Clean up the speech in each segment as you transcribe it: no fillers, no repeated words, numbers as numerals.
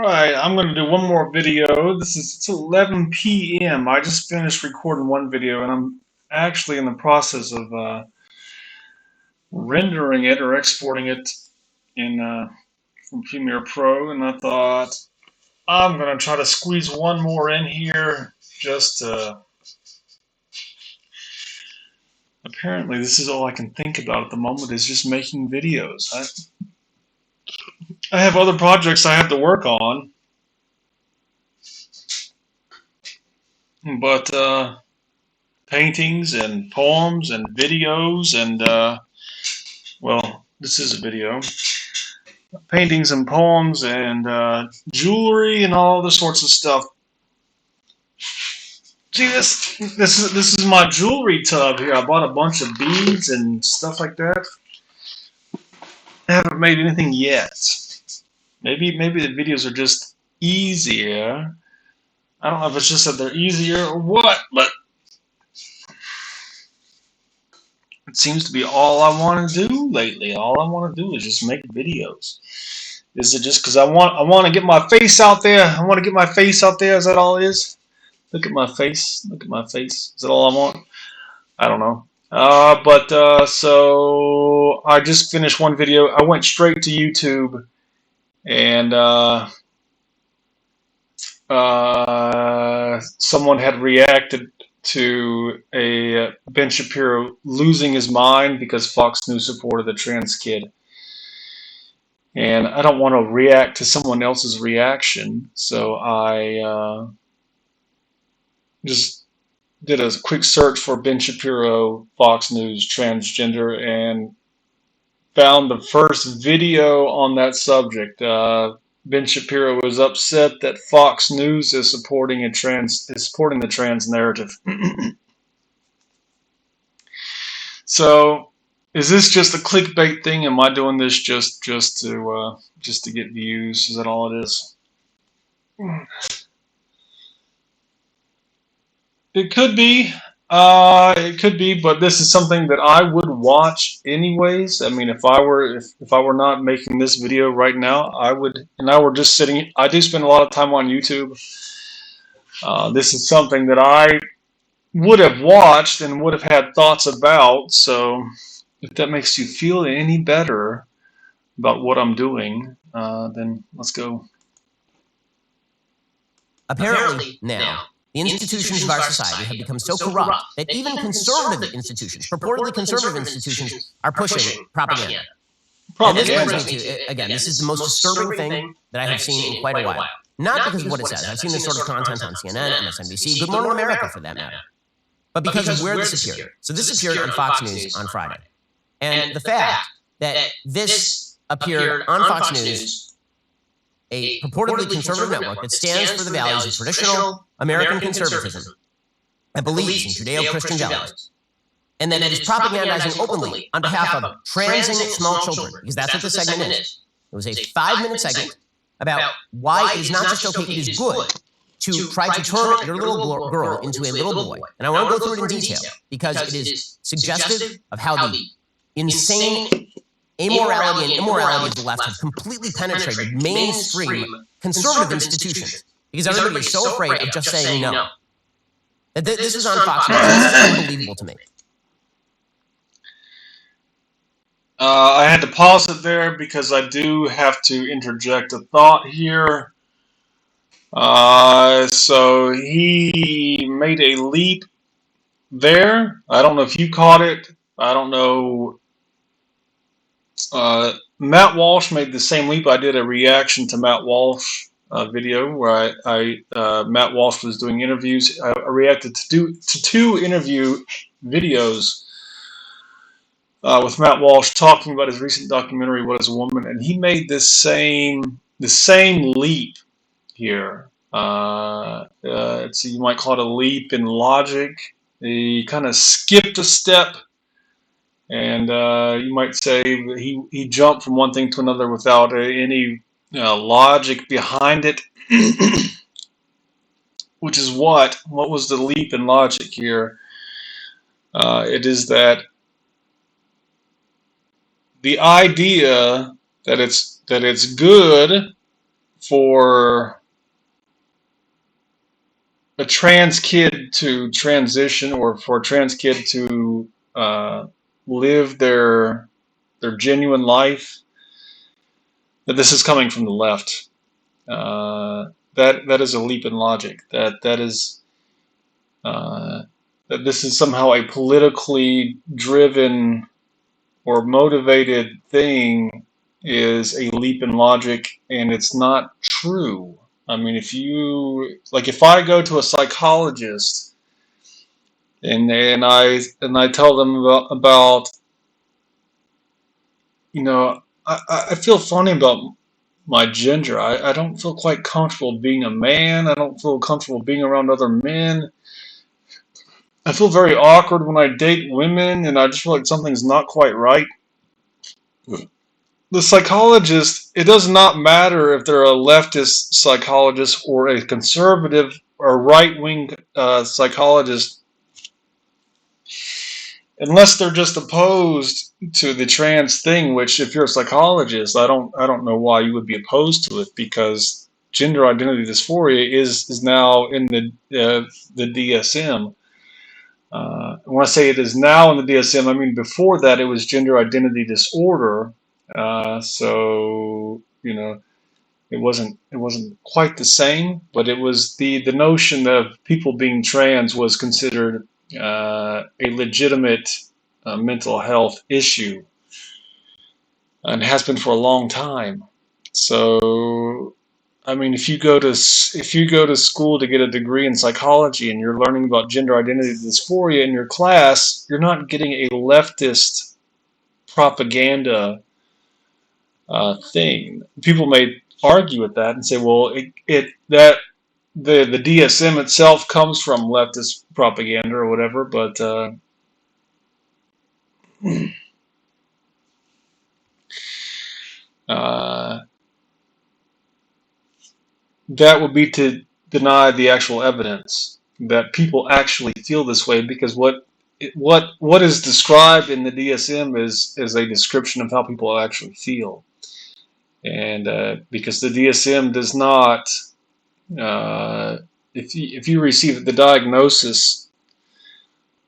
Alright, I'm going to do one more video. It's 11 p.m. I just finished recording one video and I'm actually in the process of rendering it or exporting it in from Premiere Pro, and I thought I'm going to try to squeeze one more in here. Apparently this is all I can think about at the moment is just making videos. I have other projects I have to work on, but paintings and poems and videos and well, this is a video. Paintings and poems and jewelry and all other sorts of stuff. See, this is my jewelry tub here. I bought a bunch of beads and stuff like that. I haven't made anything yet. Maybe the videos are just easier. I don't know if it's just that they're easier or what, but it seems to be all I want to do lately. All I want to do is just make videos. Is it just because I want to get my face out there? I want to get my face out there. Is that all it is? Look at my face. Look at my face. Is that all I want? I don't know. So I just finished one video. I went straight to YouTube, and someone had reacted to a Ben Shapiro losing his mind because Fox News supported the trans kid. And I don't want to react to someone else's reaction, so I just did a quick search for Ben Shapiro, Fox News, transgender, and found the first video on that subject. Ben Shapiro was upset that Fox News is supporting the trans narrative. So, is this just a clickbait thing? Am I doing this just to get views? Is that all it is? It could be. It could be, but this is something that I would watch anyways. I mean, if I were not making this video right now, I would, and I were just sitting. I do spend a lot of time on YouTube. This is something that I would have watched and would have had thoughts about. So, if that makes you feel any better about what I'm doing, then let's go. Apparently, now, the institutions of our society have become so corrupt that even conservative institutions, purportedly conservative institutions, are pushing propaganda. And this brings me to, again, this is the most disturbing thing that I have seen in quite a while. Not because of what it says. I've seen this sort of content on CNN, MSNBC, Good Morning America for that matter. But because of where this appeared. So this appeared on Fox News on Friday. And the fact that this appeared on Fox News, a purportedly conservative network that stands for the values of traditional American conservatism and believes in Judeo-Christian values, and then it is propagandizing openly on behalf of transing small children, because that's what the segment is. It was a 5-minute segment about why it is not just okay, it is good to try to turn your little girl into a little boy. And I want to go through it in detail, because it is suggestive of how the insane amorality and immorality of the left have completely penetrated mainstream conservative institutions, because everybody is so afraid of just saying no. This is on Fox News. This is unbelievable to me. I had to pause it there because I do have to interject a thought here. So he made a leap there. I don't know if you caught it. I don't know. Matt Walsh made the same leap. I did a reaction to Matt Walsh video where Matt Walsh was doing interviews. I reacted to two interview videos with Matt Walsh talking about his recent documentary "What Is a Woman," and he made the same leap here. You might call it a leap in logic. He kind of skipped a step. And you might say that he jumped from one thing to another without any logic behind it. Which is what was the leap in logic here? It is that the idea that it's good for a trans kid to transition, or for a trans kid to live their genuine life, that this is coming from the left. That is a leap in logic. That is that this is somehow a politically driven or motivated thing is a leap in logic, and it's not true. I mean, if I go to a psychologist and I tell them about I feel funny about my gender. I don't feel quite comfortable being a man. I don't feel comfortable being around other men. I feel very awkward when I date women, and I just feel like something's not quite right. The psychologist, it does not matter if they're a leftist psychologist or a conservative or right-wing psychologist, unless they're just opposed to the trans thing. Which, if you're a psychologist, I don't know why you would be opposed to it, because gender identity dysphoria is now in the DSM. When I say it is now in the DSM, I mean before that it was gender identity disorder. So it wasn't quite the same, but it was the notion of people being trans was considered a legitimate mental health issue, and has been for a long time. So I mean, if you go to school to get a degree in psychology and you're learning about gender identity dysphoria in your class, you're not getting a leftist propaganda thing. People may argue with that and say, well, the DSM itself comes from leftist propaganda or whatever, but that would be to deny the actual evidence that people actually feel this way, because what is described in the DSM is a description of how people actually feel, and because the DSM does not, if you receive the diagnosis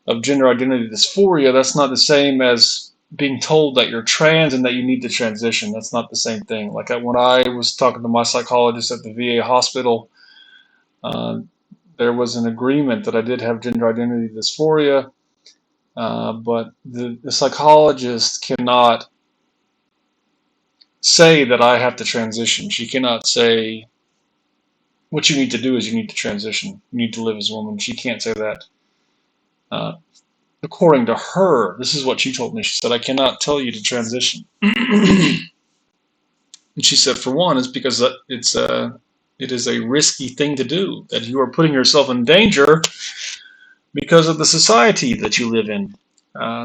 of gender identity dysphoria, that's not the same as being told that you're trans and that you need to transition. That's not the same thing. Like when I was talking to my psychologist at the VA hospital, there was an agreement that I did have gender identity dysphoria, but the psychologist cannot say that I have to transition. She cannot say, what you need to do is you need to transition. You need to live as a woman. She can't say that. According to her, this is what she told me. She said, I cannot tell you to transition. And she said, for one, it's because it is a risky thing to do, that you are putting yourself in danger because of the society that you live in.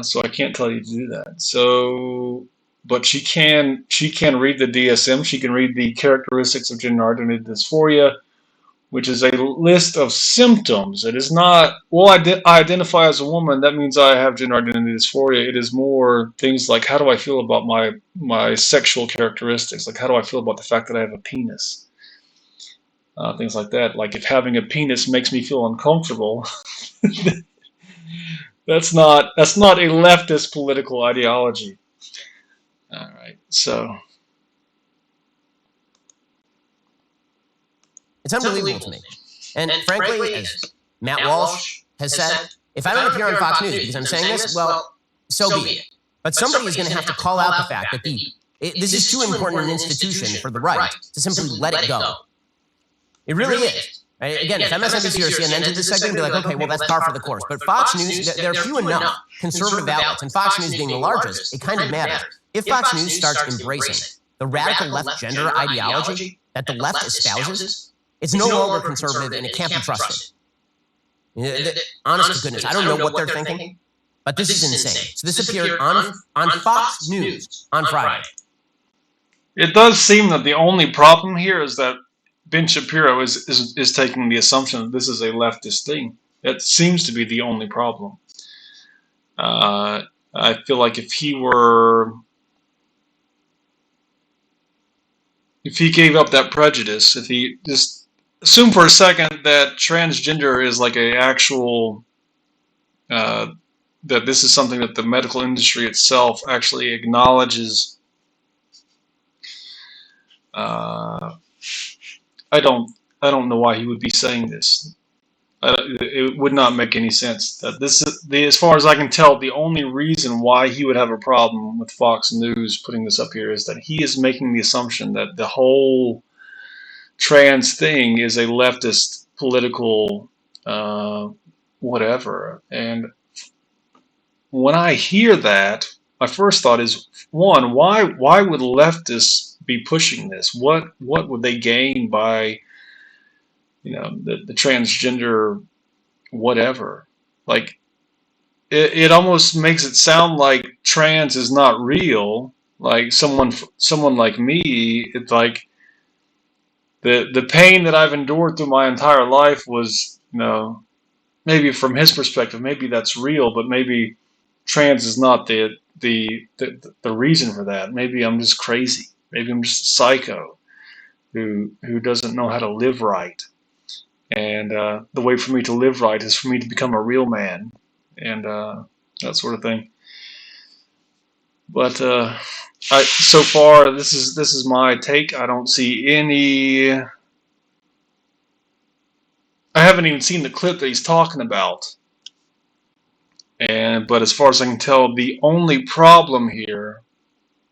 So I can't tell you to do that. So, but she can read the DSM. She can read the characteristics of gender identity dysphoria, which is a list of symptoms. It is not, well, I identify as a woman, that means I have gender identity dysphoria. It is more things like, how do I feel about my sexual characteristics? Like, how do I feel about the fact that I have a penis? Things like that. Like, if having a penis makes me feel uncomfortable, that's not a leftist political ideology. All right, so It's unbelievable to me. And frankly, as Matt Walsh has said, if I don't appear on Fox News because I'm saying this, well, so be it. But somebody is going to have to call out the fact that this is too important an institution for the right to simply let it go. It really is. Right? Again, if MSNBC or CNN did this segment, they'd be like, okay, well, that's par for the course. But Fox News, there are few enough conservative outlets, and Fox News being the largest, it kind of matters. If Fox News starts embracing the radical left gender ideology that the left espouses, it's no longer conservative and it can't be trusted. Honest to goodness, I don't know what they're thinking, but this is insane. So this appeared on Fox News on Friday. It does seem that the only problem here is that Ben Shapiro is taking the assumption that this is a leftist thing. That seems to be the only problem. I feel like if he were if he gave up that prejudice, if he just assume for a second that transgender is like a actual that this is something that the medical industry itself actually acknowledges. Uh, I don't know why he would be saying this. It would not make any sense. That this is as far as I can tell, the only reason why he would have a problem with Fox News putting this up here is that he is making the assumption that the whole trans thing is a leftist political whatever. And when I hear that, my first thought is, one, why would leftists be pushing this? What would they gain by the transgender whatever? Like it almost makes it sound like trans is not real. Like someone like me, it's like the pain that I've endured through my entire life was, maybe from his perspective, maybe that's real, but maybe trans is not the reason for that. Maybe I'm just crazy. Maybe I'm just a psycho who doesn't know how to live right. And the way for me to live right is for me to become a real man, and that sort of thing. But so far, this is my take. I don't see any. I haven't even seen the clip that he's talking about. But as far as I can tell, the only problem here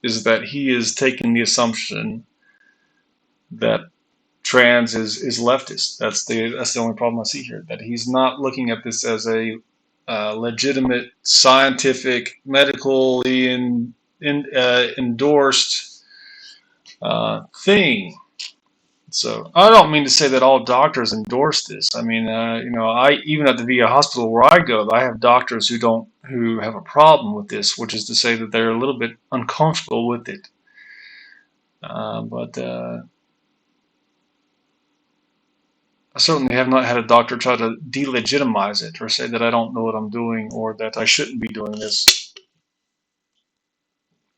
is that he is taking the assumption that trans is leftist. That's the only problem I see here. That he's not looking at this as a legitimate, scientific, medically endorsed thing. So I don't mean to say that all doctors endorse this. I mean, I even at the VA hospital where I go, I have doctors who have a problem with this, which is to say that they're a little bit uncomfortable with it. But I certainly have not had a doctor try to delegitimize it or say that I don't know what I'm doing or that I shouldn't be doing this.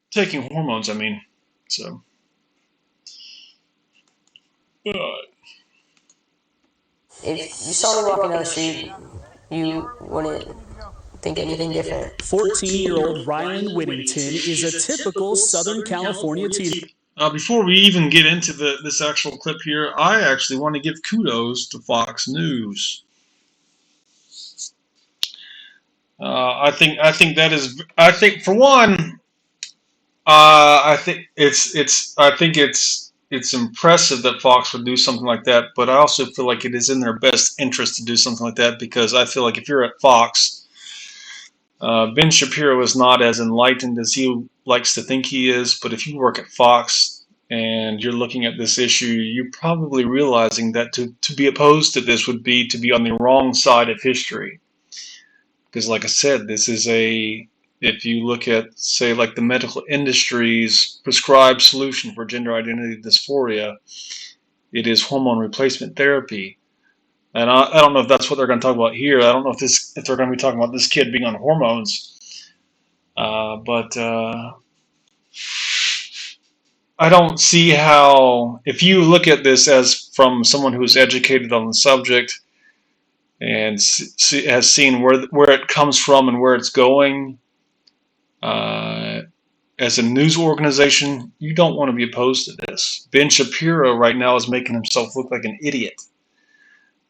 Taking hormones, I mean. So. If you saw me walking down the street, you wouldn't think anything different. 14-year-old Rylan Whittington is a typical Southern California teen. Before we even get into this actual clip here, I actually want to give kudos to Fox News. I think for one, I think it's impressive that Fox would do something like that, but I also feel like it is in their best interest to do something like that, because I feel like if you're at Fox, Ben Shapiro is not as enlightened as he likes to think he is, but if you work at Fox and you're looking at this issue, you're probably realizing that to be opposed to this would be to be on the wrong side of history. Because like I said, this is if you look at, say, like the medical industry's prescribed solution for gender identity dysphoria, it is hormone replacement therapy. And I don't know if that's what they're going to talk about here. I don't know if they're going to be talking about this kid being on hormones. But I don't see how, if you look at this as from someone who's educated on the subject and has seen where it comes from and where it's going, as a news organization, you don't want to be opposed to this. Ben Shapiro right now is making himself look like an idiot.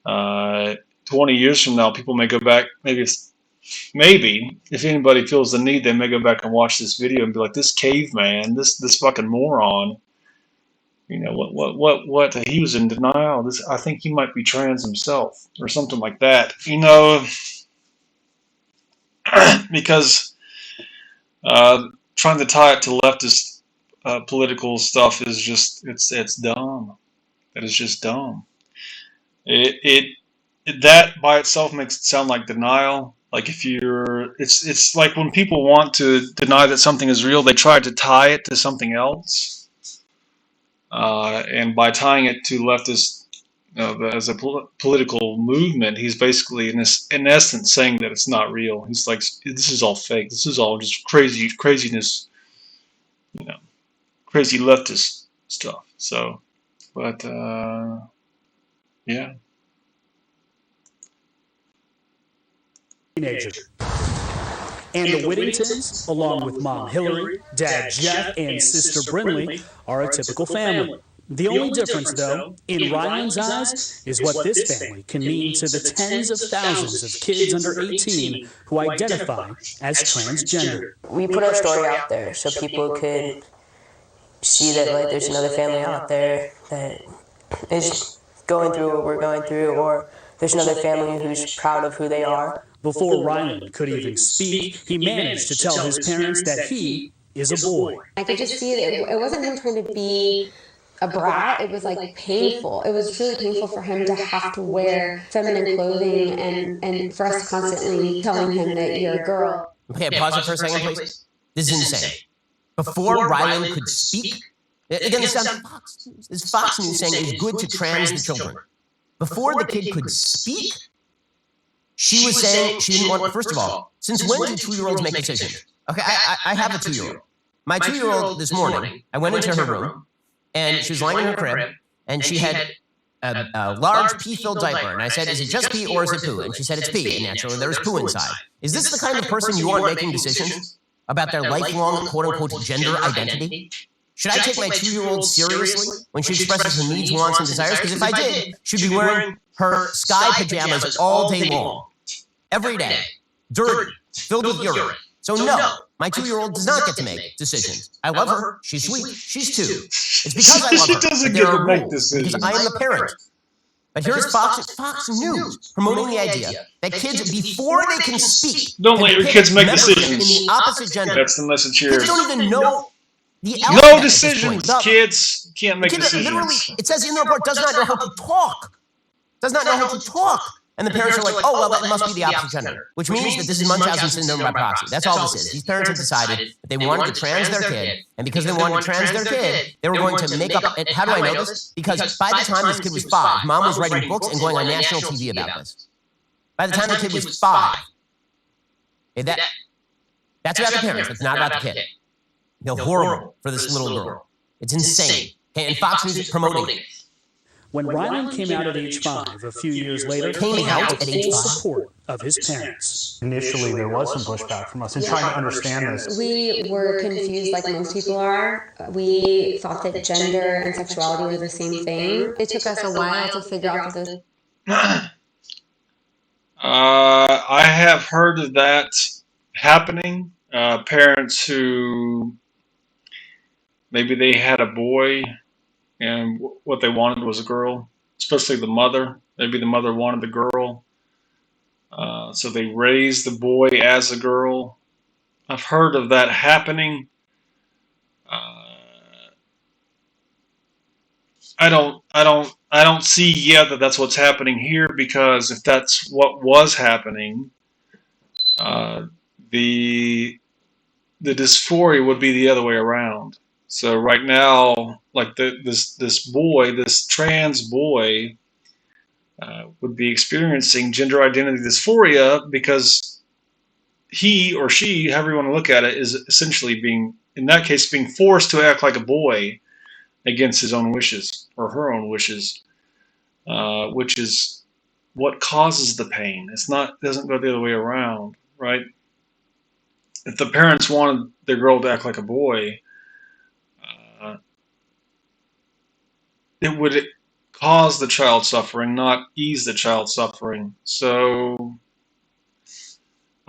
20 years from now, people may go back, maybe if anybody feels the need, they may go back and watch this video and be like, this caveman, this fucking moron, what, he was in denial. I think he might be trans himself or something like that, because trying to tie it to leftist political stuff is just, it's dumb. That is just dumb. That by itself makes it sound like denial. Like it's like when people want to deny that something is real, they try to tie it to something else. And by tying it to leftist, as a political movement, he's basically in essence saying that it's not real. He's like, this is all fake. This is all just craziness, crazy leftist stuff. So, but yeah. Teenager. And the Whittingtons, along with Mom Hillary, Dad Jeff, and Sister Brinley, are a typical family. The only difference, though, in Ryland's eyes, is what this family can mean to the tens of thousands of kids under 18 who identify as transgender. We put our story out there so people could see that like there's another family out there that is going through what we're going through, or there's another family who's proud of who they are. Before Ryland could even speak, he managed to tell his parents that he is a boy. I could just see that it wasn't him trying to be a brat. It was like painful. It was really painful for him to have to wear feminine clothing and for us constantly telling him that you're a girl. Okay, pause it for a second, please. This is insane. Before Ryland could speak, again, this sounds Fox News. This Fox News saying it's good to trans the children. Before the kid could speak, she was saying she didn't want, first of all, since when do 2-year-olds make decisions? Okay, I have a 2-year-old. My 2-year-old this morning, I went into her room, and she was lying in her crib, and she had a large pee-filled diaper, and I said, is it just pee or is it poo? And she said, it's pee, and naturally there's poo inside. Is this the kind of person you want making decisions about their lifelong, quote-unquote, gender identity? Should I take my 2-year-old seriously when she expresses her needs, wants, and desires? Because if I did, she'd be wearing her sky pajamas all day long, every day, dirty, filled with urine. So no, my 2-year-old does not get to make decisions. I love her. She's sweet. She's 2. It's because I love her. She doesn't that get there to are make rules, decisions. because I am the parent. But here's Fox News promoting the idea that kids, before they can speak, Don't let your kids make decisions. In the opposite gender. That's the message here. Kids don't even know the No alphabet decisions. Kids can't make decisions. Literally, it says in the report, does not know how to talk. Does not know how to talk. And the parents are like, oh, well, that must be the opposite gender. Which means that this is Munchausen syndrome by proxy. That's all this is. These parents have decided that they wanted to trans their kid. And because they wanted to trans their kid, they were going to make up, and how do I know this? Because by the time this kid was 5, Mom was writing books and going on national TV about this. By the time the kid was 5, that's about the parents. It's not about the kid. They're horrible for this little girl. It's insane. Okay, and Fox News is promoting it. When Ryland came out at age 5, a few years later, Came out at age full 5? support of his parents. Initially, there was some pushback from us in trying to understand this. We were confused like most people are. We thought that gender and sexuality were the same thing. It took us a while to figure out that I have heard of that happening. Parents who maybe they had a boy and what they wanted was a girl, especially the mother. Maybe the mother wanted the girl. So they raised the boy as a girl. I've heard of that happening. I don't see yet that that's what's happening here, because if that's what was happening, the dysphoria would be the other way around. So right now, like this trans boy would be experiencing gender identity dysphoria because he or she, however you want to look at it, is essentially being forced to act like a boy against his own wishes or her own wishes, which is what causes the pain. It doesn't go the other way around, right? If the parents wanted their girl to act like a boy, it would cause the child suffering, not ease the child suffering. So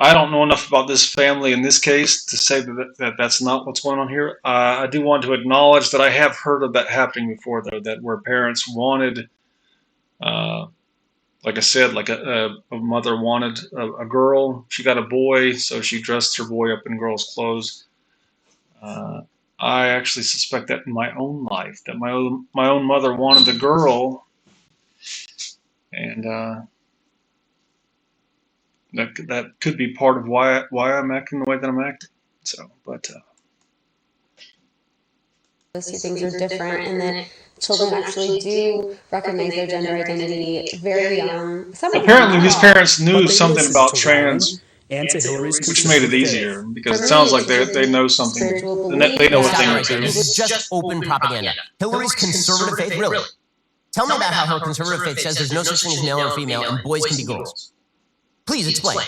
I don't know enough about this family in this case to say that that's not what's going on here. I do want to acknowledge that I have heard of that happening before, though, that where parents wanted, like I said, like a mother wanted a girl. She got a boy, so she dressed her boy up in girl's clothes. I actually suspect that in my own life, that my own mother wanted the girl, and that could be part of why I'm acting the way that I'm acting. So, but those two things are different, and that children actually do recognize their gender identity very young. Apparently, these parents knew something about trans and to Hillary's which made it conservative easier faith. because For it sounds me, like it's they know something. spiritual They belief know a Stop thing it or right there. two. This is just open propaganda. Hillary's conservative faith, really. Tell me about how her conservative faith says there's no such thing as male or female and boys can be girls. Please explain.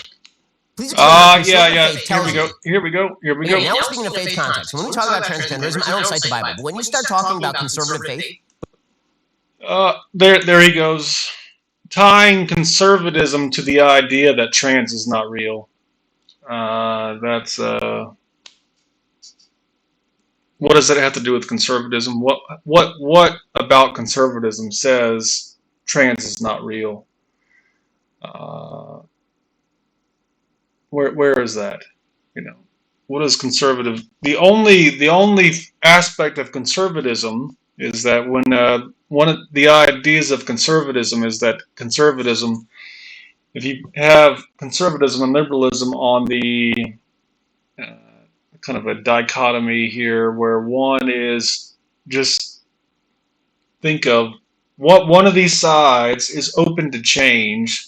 Please explain how conservative faith tells you. Here we go. Again, now we're speaking of faith context. When we talk about transgenderism, I don't cite the Bible. But when you start talking about conservative faith, there he goes, tying conservatism to the idea that trans is not real. That's what does that have to do with conservatism? What about conservatism says trans is not real? Where is that? You know, what is conservative? The only aspect of conservatism is that when one of the ideas of conservatism is that conservatism, if you have conservatism and liberalism on the kind of a dichotomy here, where one is just think of what one of these sides is open to change,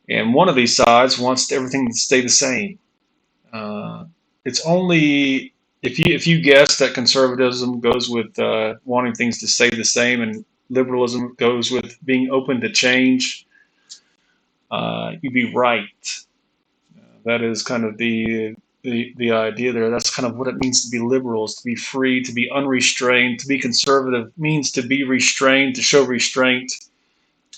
and one of these sides wants everything to stay the same. It's only if you guess that conservatism goes with wanting things to stay the same, and liberalism goes with being open to change, you'd be right. That is kind of the idea there. That's kind of what it means to be liberals, to be free, to be unrestrained. To be conservative means to be restrained, to show restraint,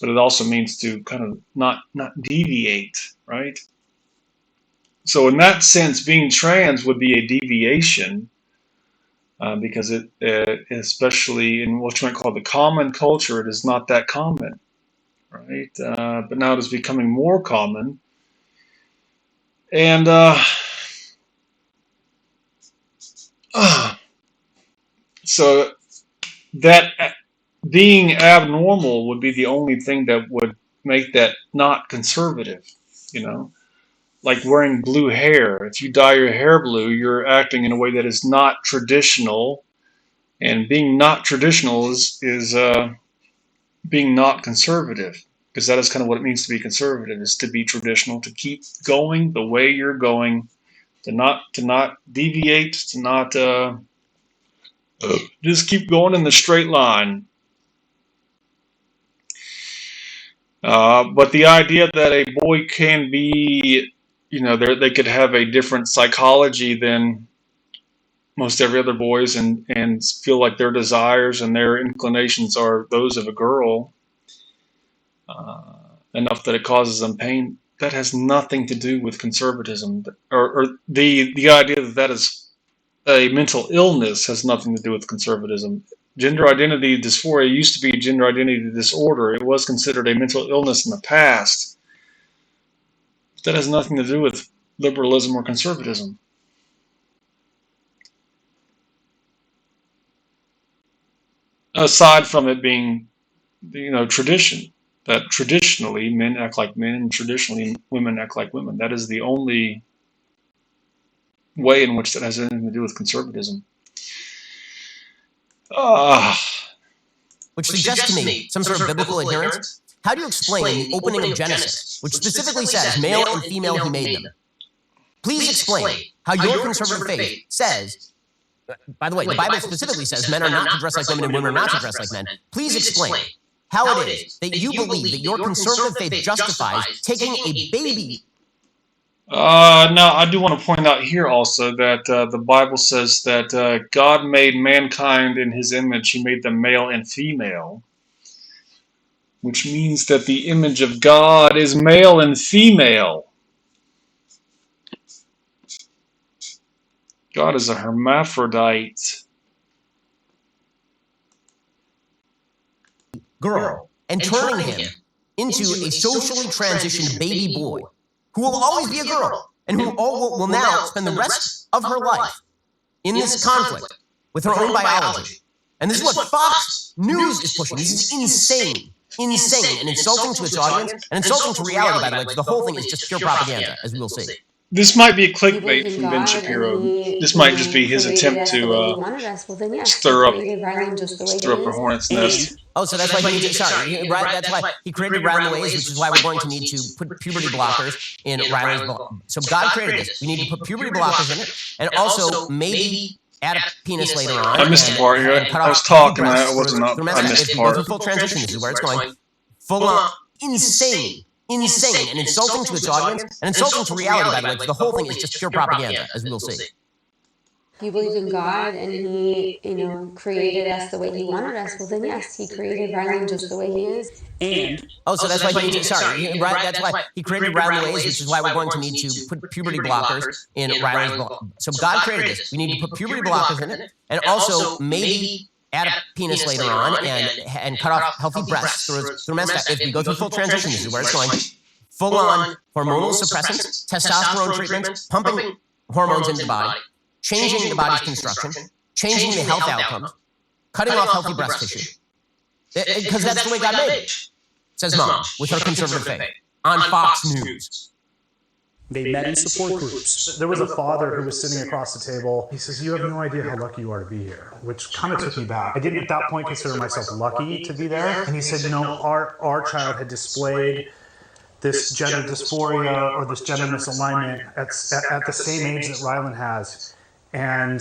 but it also means to kind of not deviate, right? So in that sense, being trans would be a deviation, because it, especially in what you might call the common culture, it is not that common, right? But now it is becoming more common, and so that being abnormal would be the only thing that would make that not conservative, you know? Like wearing blue hair. If you dye your hair blue, you're acting in a way that is not traditional, and being not traditional is being not conservative, because that is kind of what it means to be conservative, is to be traditional, to keep going the way you're going, to not deviate, to not just keep going in the straight line. But the idea that a boy can be, you know, they could have a different psychology than most every other boys, and feel like their desires and their inclinations are those of a girl, enough that it causes them pain, that has nothing to do with conservatism, or the idea that that is a mental illness has nothing to do with conservatism. Gender identity dysphoria used to be gender identity disorder. It was considered a mental illness in the past. But that has nothing to do with liberalism or conservatism. Aside from it being, you know, tradition, that traditionally men act like men and traditionally women act like women. That is the only way in which that has anything to do with conservatism. which suggests to me some sort of biblical adherence. How do you explain the opening of Genesis, which specifically says male and female he made them? Please explain how your conservative faith says, by the way, the Bible specifically says men are not to dress like women and women are not to dress like men. Please explain how it is that you believe that your conservative faith justifies taking a baby. Now, I do want to point out here also that the Bible says that God made mankind in his image. He made them male and female, which means that the image of God is male and female. God is a hermaphrodite. Girl, and turning him into a socially transitioned baby boy who will always be a girl and who will now spend the rest of her life in this conflict with her own biology. And this is what Fox News is pushing. This is insane. Insane and insulting to its audience and insulting to reality, by the way, because the whole thing is just pure propaganda, as we will see. This might be a you believe clickbait in from Ben God and Shapiro. he, This you might just know, be his created attempt us the way he to wanted us. Well, then yes, he stir up created Rylan just the way he a is. hornet's And nest. Oh, so that's why he needs. Sorry, right? That's why he created Rylan the ways, which is why we're going to need to put puberty blockers in Rylan's. So God created this. We need to put puberty blockers in it, and also maybe add a penis later on. I missed the part here. And cut I was off talking. I breasts wasn't up. through I missed if the we go part. through full transition, this is where it's going. Full on insane, and insulting to its audience, and insulting to reality. By the way, because the whole thing is just pure propaganda, as we will see. You believe in God and he, you know, created us the way he wanted us. Well, then yes, he created Rylan just the way he is. And Oh, so that's why he needs. Sorry, right? That's why he created Rylan the ways, which is why we're going to need to put puberty blockers in Rylan's. So God created this. We need to put puberty blockers in it, and also maybe add a penis later on and cut off healthy breasts through mess. If we go through full transition, this is where it's going. Full on hormonal suppressants, testosterone treatments, pumping hormones into the body, changing the body's construction, changing the health outcomes, cutting off healthy breast tissue. Because that's the way God made it, says Mom, with her conservative faith, on Fox News. they met in support groups. There was a father who was sitting across the table. He says, "You have no idea how lucky you are to be here," which kind of took me back. I didn't at that point consider myself lucky to be there. And he said, "You know, our child had displayed this gender dysphoria or this gender misalignment at the same age that Rylan has. And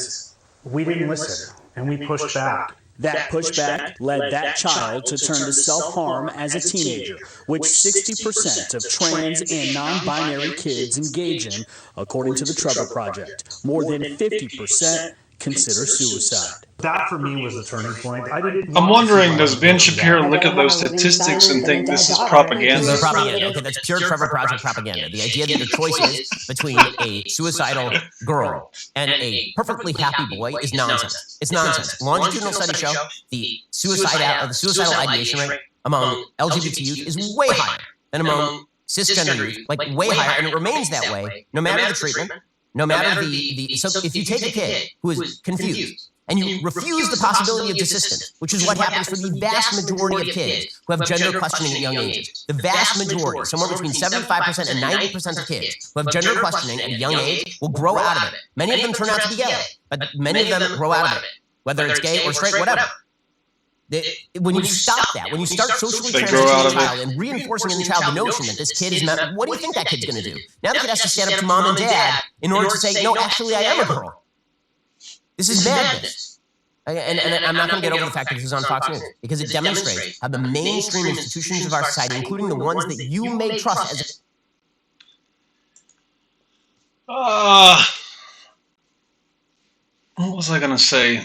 we didn't listen, and we pushed back. That pushback led that child to turn to self-harm as a teenager, which 60% of trans and non-binary kids engage in, according to the Trevor Project. More than 50% consider suicide. That for me was the turning point. I didn't. I'm wondering, does Ben Shapiro look at those statistics and think this is propaganda? This is propaganda. Okay, that's pure Trevor Project propaganda. The idea that your choice is between a suicidal girl and a perfectly happy boy is nonsense. It's nonsense. Longitudinal studies show the suicidal ideation rate among LGBT youth is way higher than among cisgender youth, like way higher, and it remains that way no matter the treatment, no matter the. So if you take a kid who is confused and you refuse the possibility of desistance, which is what happens for the vast majority of kids who have gender questioning at young ages. The vast majority, somewhere between 75% and 90% of kids who have gender questioning at a young age will grow out of it. Many of them turn out to be gay, but many of them grow out of it, whether it's gay or straight, whatever. When you stop that, when you start socially transitioning the child and reinforcing in the child the notion that this kid is not, what do you think that kid's going to do? Now the kid has to stand up to mom and dad in order to say, no, actually I am a girl. This is madness. And I'm not going to get over the fact that this is on Fox News, because it demonstrates how the mainstream institutions of our society, including the ones that you may trust as what was I going to say?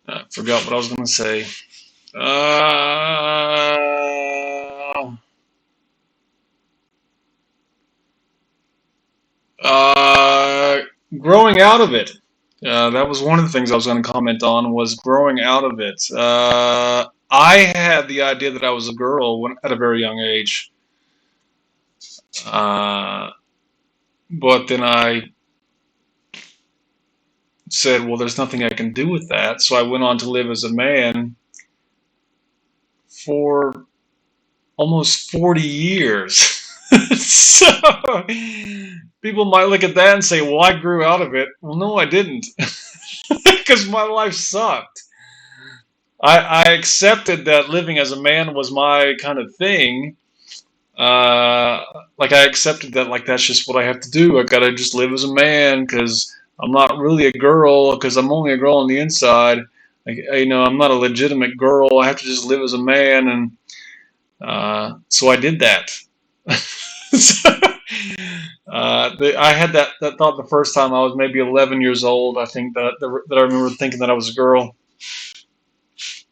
I forgot what I was going to say. Growing out of it. That was one of the things I was going to comment on, was growing out of it. I had the idea that I was a girl at a very young age. But then I said, well, there's nothing I can do with that. So I went on to live as a man for almost 40 years. So people might look at that and say, well, I grew out of it. Well, no, I didn't. Because my life sucked. I accepted that living as a man was my kind of thing. Like I accepted that, like, that's just what I have to do. I gotta just live as a man because I'm not really a girl, because I'm only a girl on the inside. Like, you know, I'm not a legitimate girl. I have to just live as a man, and so I did that. So, I had that thought the first time I was maybe 11 years old. I think that I remember thinking that I was a girl.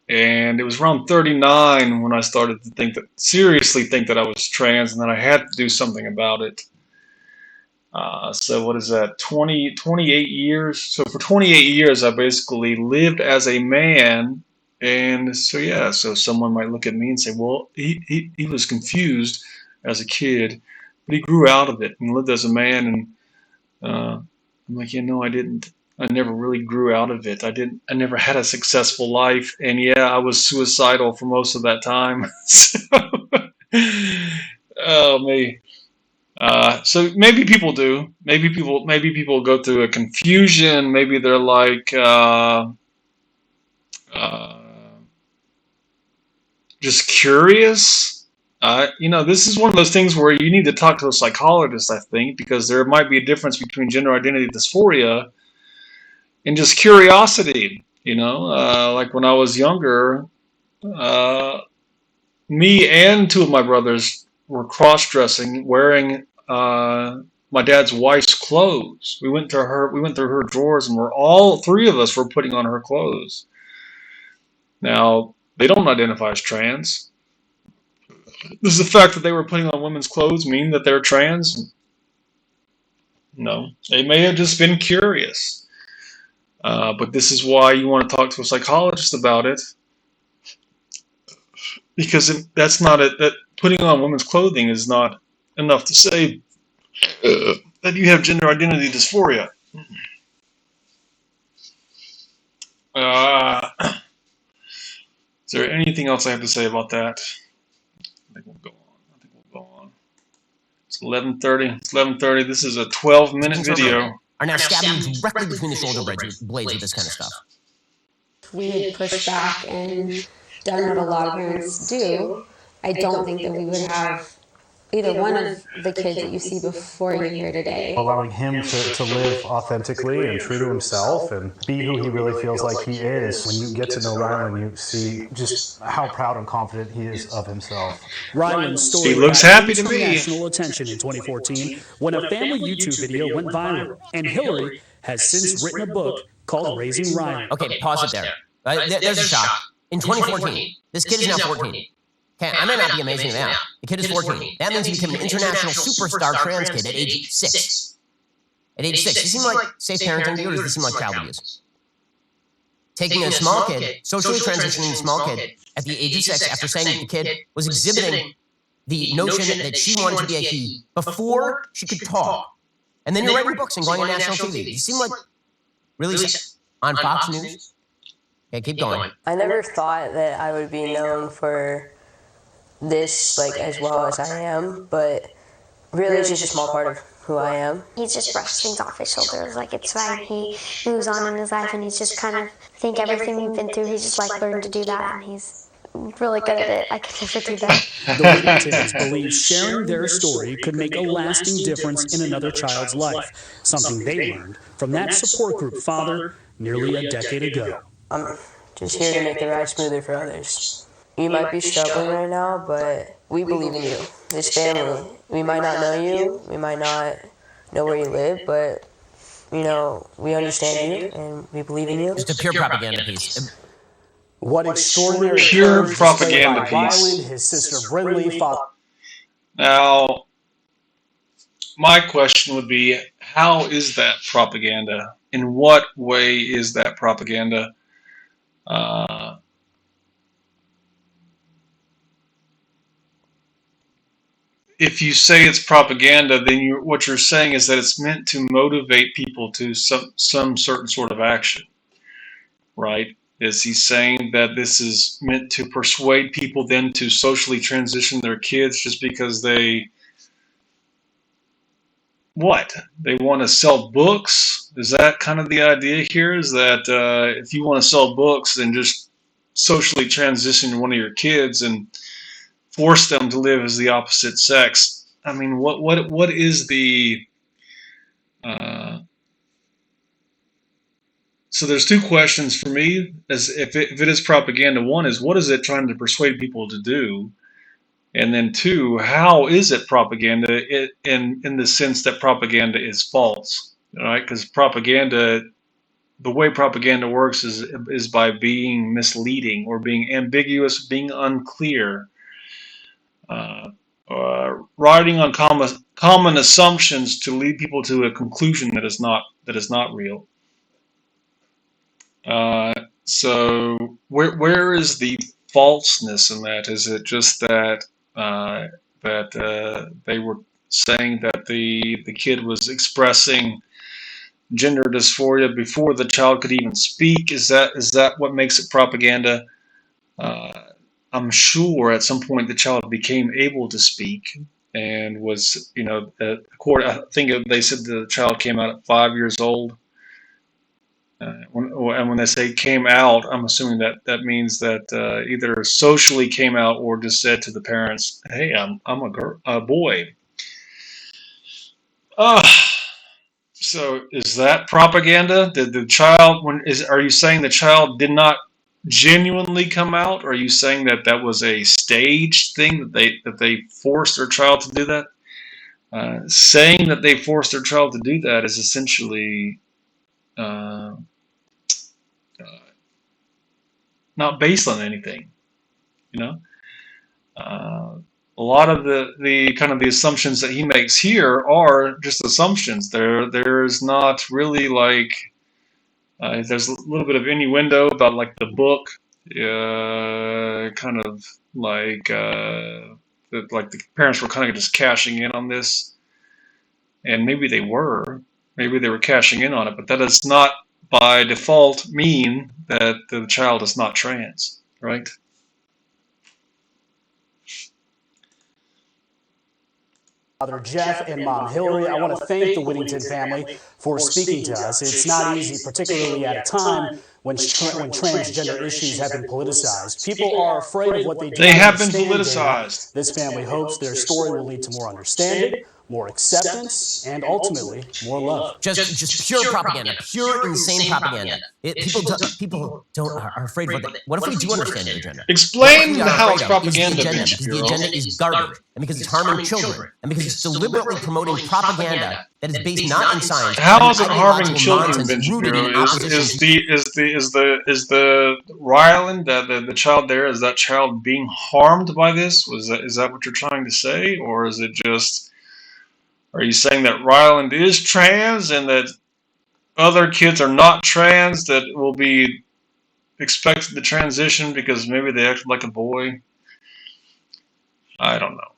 And it was around 39 when I started to seriously think that I was trans, and that I had to do something about it. So what is that, 28 years? So for 28 years, I basically lived as a man. And so, yeah, so someone might look at me and say, well, he was confused as a kid, but he grew out of it and lived as a man. And I'm like, yeah, no, I didn't. I never really grew out of it. I never had a successful life. And yeah, I was suicidal for most of that time. So, oh, me. So maybe people do. Maybe people go through a confusion. Maybe they're like just curious. This is one of those things where you need to talk to a psychologist, I think, because there might be a difference between gender identity dysphoria and just curiosity. Like when I was younger, me and two of my brothers were cross-dressing, wearing my dad's wife's clothes. We went through her drawers, and all three of us were putting on her clothes. Now, they don't identify as trans. Does the fact that they were putting on women's clothes mean that they're trans? No. They may have just been curious. But this is why you want to talk to a psychologist about it. Because that's not it. That putting on women's clothing is not enough to say that you have gender identity dysphoria. Is there anything else I have to say about that? I think we'll go on. It's 11:30. It's 11:30. This is a 12-minute video. Are now stabbing you directly between the shoulder blades with this kind of stuff. We had pushed back and done what a lot of parents do. I don't think that we would have either one of the kids that you see before you here today. Allowing him to live authentically and true to himself and be who he really feels like he is. When you get to know Rylan, you see just how proud and confident he is of himself. Rylan's story looks got happy to me. national attention in 2014 when a family YouTube video went viral, and Hillary has since written a book called Raising Rylan. Okay, pause it there. There's a shock. In 2014, this kid is now 14. Okay, I may not be amazing now. The kid is 14. That means he became an international superstar trans kid at age 6. At age 6. Does this seem like safe parenting to you, or does this seem like child abuse? Taking a small kid, socially transitioning a small kid at the age of 6 after saying that the kid was exhibiting the notion that she wanted to be a he before she could talk. And then you're writing books and going on national TV. Does it seem like really on Fox News? Okay, keep going. I never thought that I would be known for this as well as I am, but really it's just a small part of who I am. He just brushed things off his shoulders, it's fine. He moves on in his life, and he's just kind of think everything we've been through, he's just learned to do that, and he's really good at it. I could never do that. The Whittingtons believe sharing their story could make a lasting difference in another child's life, something they learned from that support group father nearly a decade ago. I'm just here to make the ride smoother for others. You might be struggling right now, but we believe in you. This family, we might not know you, we might not know where you live, but, we understand you, and we believe in you. Just a pure propaganda piece. What extraordinary pure propaganda piece. Rylan, his sister Brinley, father. Now, my question would be, how is that propaganda? In what way is that propaganda? If you say it's propaganda, then what you're saying is that it's meant to motivate people to some certain sort of action, right? Is he saying that this is meant to persuade people then to socially transition their kids just because they want to sell books? Is that kind of the idea here? Is that if you want to sell books, then just socially transition one of your kids and force them to live as the opposite sex? I mean, what is the so there's two questions for me as if it is propaganda. One is, what is it trying to persuade people to do? And then two, how is it propaganda in the sense that propaganda is false, right? Because propaganda, the way propaganda works is by being misleading or being ambiguous, being unclear, riding on common assumptions to lead people to a conclusion that is not real. So where is the falseness in that? Is it just that they were saying that the kid was expressing gender dysphoria before the child could even speak? Is that what makes it propaganda? I'm sure at some point the child became able to speak, and was, court. I think they said the child came out at 5 years old. And when they say came out, I'm assuming that means that either socially came out or just said to the parents, "Hey, I'm a boy." So is that propaganda? Did the child are you saying the child did not genuinely come out? Or are you saying that was a staged thing that they forced their child to do that? Saying that they forced their child to do that is essentially uh, not based on anything, you know. A lot of the kind of the assumptions that he makes here are just assumptions. There's not really like there's a little bit of innuendo about like the book, kind of like that like the parents were kind of just cashing in on this, and maybe they were cashing in on it, but that does not by default mean that the child is not trans, right? Father Jeff and Mom Hillary, I want to thank the Whittington family for speaking to us. It's not easy, particularly at a time when transgender issues have been politicized. People are afraid of what they do They not have been understand. politicized. This family hopes their story will lead to more understanding, more acceptance, and ultimately more love. Just pure propaganda, pure insane propaganda. People are afraid of what. What if we do understand their agenda? Explain how it's propaganda, Ben because the agenda is garbage, and because it's harming children, and because it's deliberately promoting propaganda that is based not in science. How is it harming children, Ben Shapiro? Is the Ryland, the child there, is that child being harmed by this? Is that what you're trying to say, or is it just? Are you saying that Ryland is trans and that other kids are not trans that will be expected to transition because maybe they act like a boy? I don't know.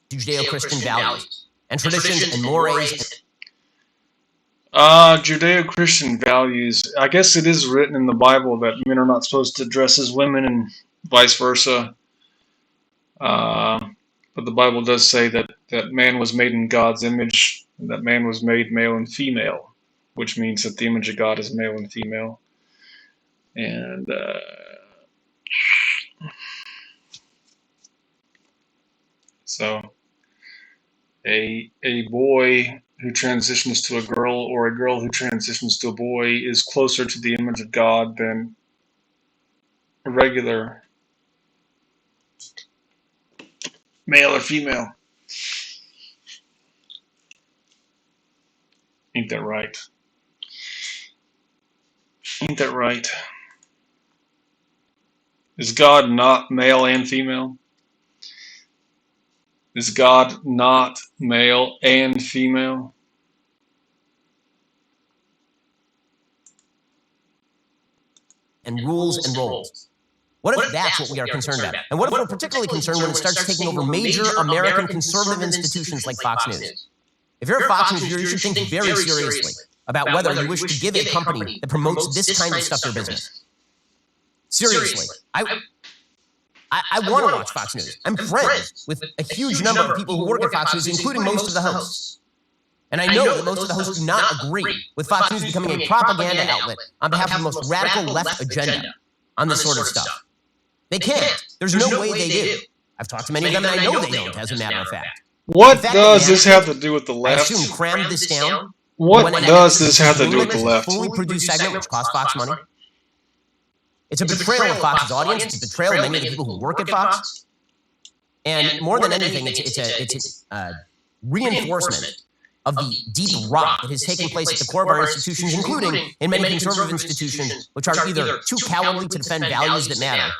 Judeo-Christian values and traditions and mores. Judeo-Christian values. I guess it is written in the Bible that men are not supposed to dress as women and vice versa. But the Bible does say that man was made in God's image, and that man was made male and female, which means that the image of God is male and female. And so a boy who transitions to a girl or a girl who transitions to a boy is closer to the image of God than a regular male or female. Ain't that right? Ain't that right? Is God not male and female? Is God not male and female? And rules and roles. What if that's what we are concerned about? And what if we're particularly concerned when it starts taking over major American conservative institutions like Fox News? If you're a Fox News viewer, you should think very seriously about whether you wish to give a company that promotes this kind of stuff your business. Seriously. I want to watch Fox News. I'm friends with a huge number of people who work at Fox News, including most of the hosts. And I know that most of the hosts do not agree with Fox News becoming a propaganda outlet on behalf of the most radical left agenda on this sort of stuff. They can't. There's no way they do. I've talked to many of them, and I know they don't, as a matter of fact. What does this have to do with the left? I assume crammed this down. What does this have to do with the left? Fully produced segment, which costs Fox money. It's a betrayal of Fox's audience. It's a betrayal of many of the people who work at Fox. And more than anything, it's a reinforcement of the deep rot that has taken place at the core of our institutions, including in many conservative institutions, which are either too cowardly to defend values that matter,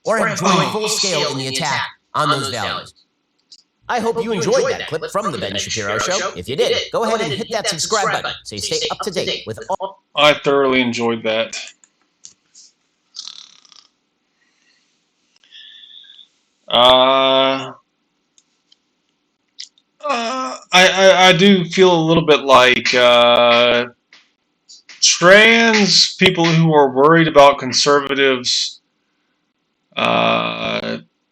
or have joined full scale in the attack on those values. I hope you enjoyed that clip from the Ben Shapiro Show. If you did, go ahead and hit that subscribe button so you stay up to date with all. I thoroughly enjoyed that. I do feel a little bit like trans people who are worried about conservatives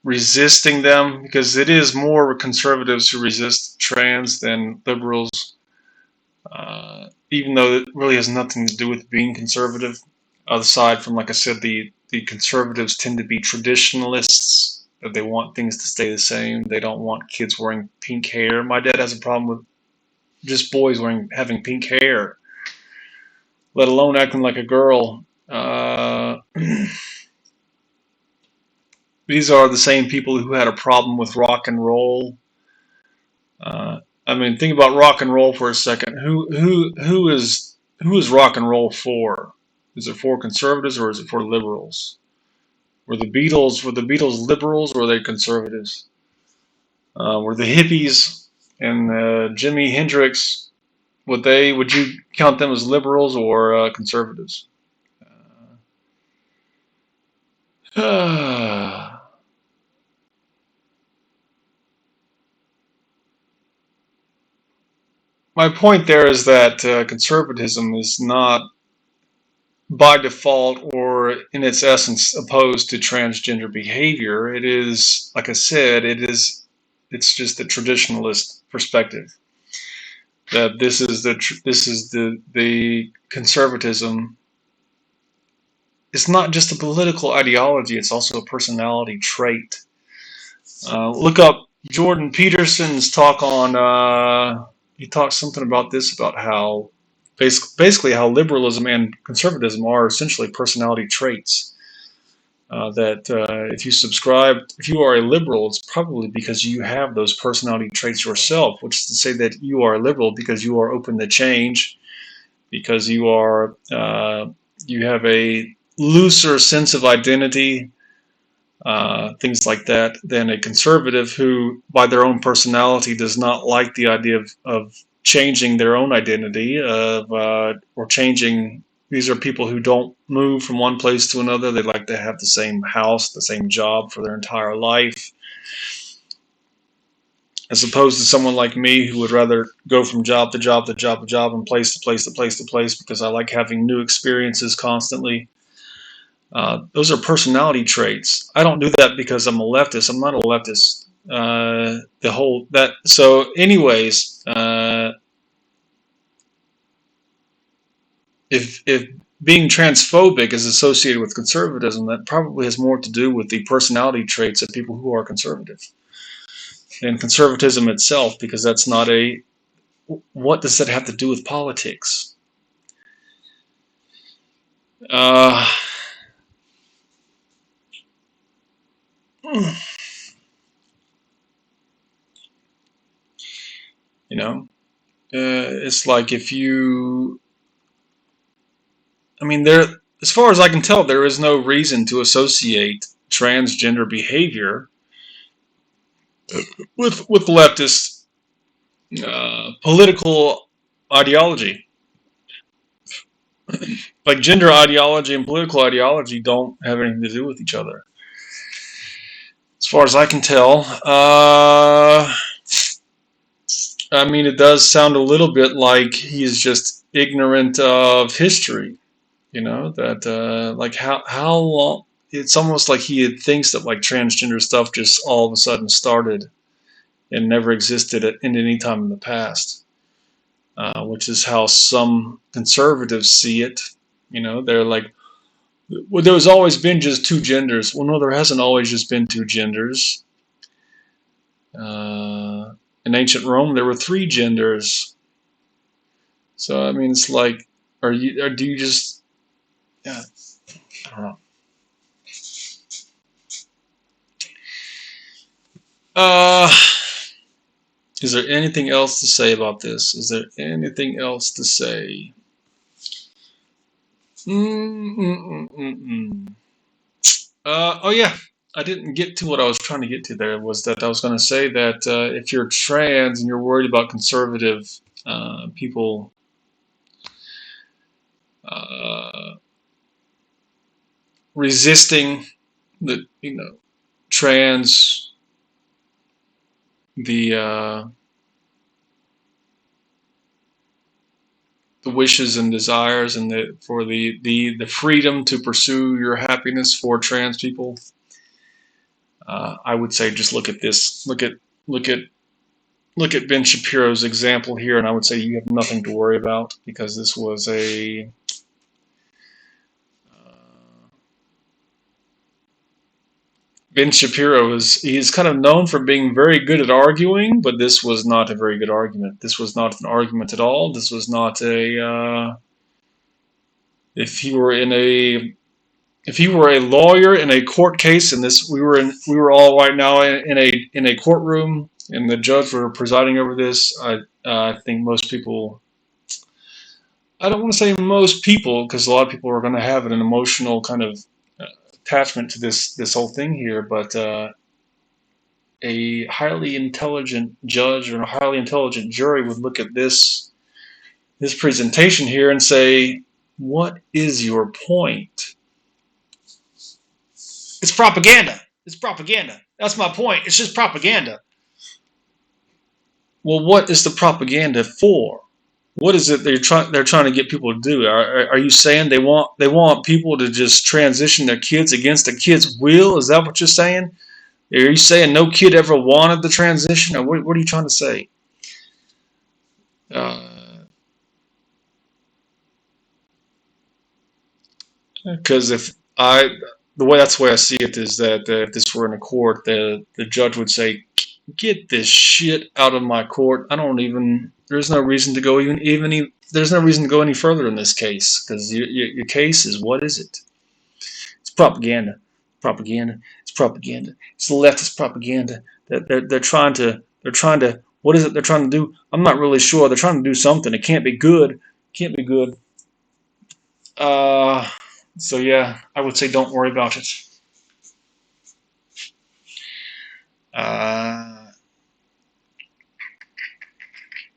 resisting them, because it is more conservatives who resist trans than liberals, even though it really has nothing to do with being conservative. Aside from, like I said, the conservatives tend to be traditionalists, that they want things to stay the same. They don't want kids wearing pink hair. My dad has a problem with just boys having pink hair, let alone acting like a girl. These are the same people who had a problem with rock and roll. I mean, think about rock and roll for a second. Who is rock and roll for? Is it for conservatives or is it for liberals? Were the Beatles liberals or were they conservatives? Were the hippies and Jimi Hendrix, would you count them as liberals or conservatives? My point there is that conservatism is not by default or in its essence opposed to transgender behavior. It is, like I said, it's just the traditionalist perspective, that this is the conservatism. It's not just a political ideology, it's also a personality trait. Look up Jordan Peterson's talk on, he talks something about this, about how basically how liberalism and conservatism are essentially personality traits. If you are a liberal, it's probably because you have those personality traits yourself, which is to say that you are a liberal because you are open to change, because you have a looser sense of identity, things like that, than a conservative who, by their own personality, does not like the idea of changing their own identity, or changing. These are people who don't move from one place to another. They like to have the same house, the same job for their entire life, as opposed to someone like me who would rather go from job to job to job to job and place to place to place to place, because I like having new experiences constantly. Those are personality traits. I don't do that because I'm a leftist. I'm not a leftist. So anyways, if being transphobic is associated with conservatism, that probably has more to do with the personality traits of people who are conservative than conservatism itself, because that's not what does that have to do with politics? You know, it's like if you, I mean, as far as I can tell, there is no reason to associate transgender behavior with leftist political ideology. Like, gender ideology and political ideology don't have anything to do with each other, as far as I can tell. I mean, it does sound a little bit like he's just ignorant of history. You know, that like how long. It's almost like he thinks that like transgender stuff just all of a sudden started and never existed in any time in the past, which is how some conservatives see it. You know, they're like, well, there's always been just two genders. Well, no, there hasn't always just been two genders. In ancient Rome, there were three genders. So I mean, it's like, do you just? Yeah, I don't know. Is there anything else to say about this? Is there anything else to say? Oh yeah, I didn't get to what I was trying to get to there. Was that I was going to say that if you're trans and you're worried about conservative people resisting the trans the wishes and desires and for the freedom to pursue your happiness for trans people, I would say just look at this. Look at Ben Shapiro's example here, and I would say you have nothing to worry about, because this was a Ben Shapiro he's kind of known for being very good at arguing, but this was not a very good argument. This was not an argument at all. This was not a if he were a lawyer in a court case, and we were all right now in a courtroom, and the judge were presiding over this. I think most people. I don't want to say most people, because a lot of people are going to have an emotional kind of attachment to this whole thing here, but a highly intelligent judge or a highly intelligent jury would look at this presentation here and say, "What is your point?" It's propaganda. It's propaganda. That's my point. It's just propaganda. Well, what is the propaganda for? What is it they're trying to get people to do? Are you saying they want people to just transition their kids against a kid's will? Is that what you're saying? Are you saying no kid ever wanted the transition, or what are you trying to say? Because that's the way I see it, is that if this were in a court, the judge would say, "Get this shit out of my court. There's no reason to go there's no reason to go any further in this case, because your case is, what is it? It's propaganda. Propaganda. It's propaganda. It's the leftist propaganda. They're trying to what is it they're trying to do? I'm not really sure. They're trying to do something. It can't be good. Can't be good." So yeah, I would say don't worry about it.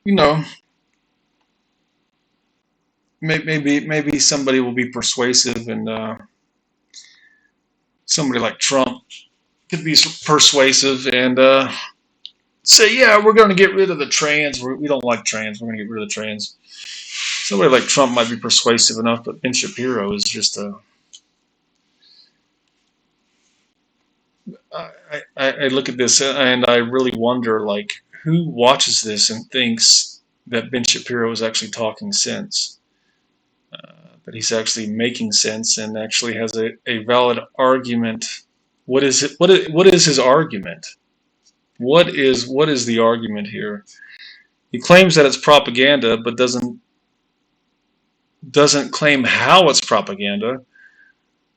You know, maybe somebody will be persuasive, and somebody like Trump could be persuasive and say, "Yeah, we're going to get rid of the trans. We don't like trans. We're going to get rid of the trans." Somebody like Trump might be persuasive enough, but Ben Shapiro is just a. I look at this and I really wonder, like, who watches this and thinks that Ben Shapiro is actually talking sense, that he's actually making sense and actually has a valid argument. What is it? What is his argument? What is the argument here? He claims that it's propaganda, but doesn't claim how it's propaganda,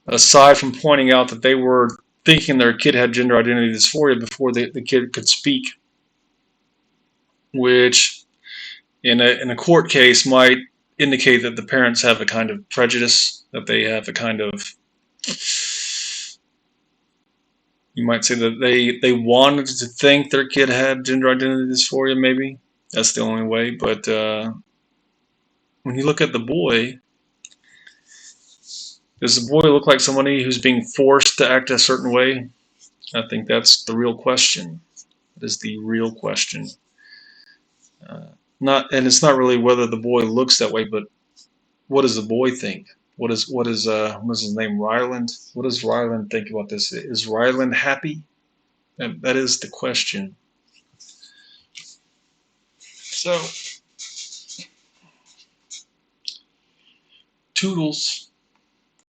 aside from pointing out that they were thinking their kid had gender identity dysphoria before the kid could speak, which in a court case might indicate that the parents have a kind of prejudice, that they have a kind of, you might say that they wanted to think their kid had gender identity dysphoria, maybe. That's the only way. But when you look at the boy, does the boy look like somebody who's being forced to act a certain way? I think that's the real question. That is the real question. And it's not really whether the boy looks that way, but what does the boy think? What is his name? Ryland. What does Ryland think about this? Is Ryland happy? And that is the question. So, toodles.